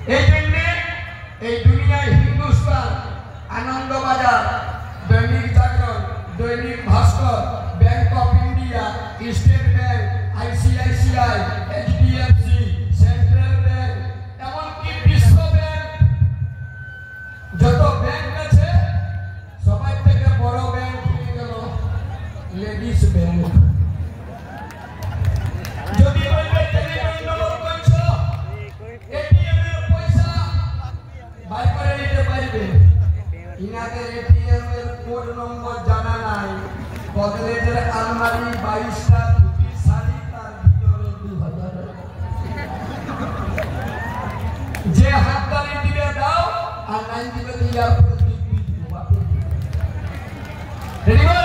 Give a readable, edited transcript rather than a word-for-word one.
এই জন্য এই দুনিয়ায় Hindustan, Anandabazar, Dainik Jagran, Dainik Bhaskar, bank of India, state bank, ICICI, HDFC, central bank, এমনকি বিশ্ব ব্যাংক, যত ব্যাংক আছে সবাই থেকে বড় ব্যাংক হয়ে গেল লেডিস ব্যাংক। যদি বলবে টেলিফোন নম্বর করছো, এটিএম এর পয়সা বাই করে নিতে পারবে, ইনাদের এটিএম এর কোড নম্বর জানা নাই, বদলের আলমারি 22টা ধুতির শাড়ি, তার ভিতরে 2000 যে হাততালি দিবে দাও, আর নাই দিবে ইয়ার পরে দিবি। রেডি?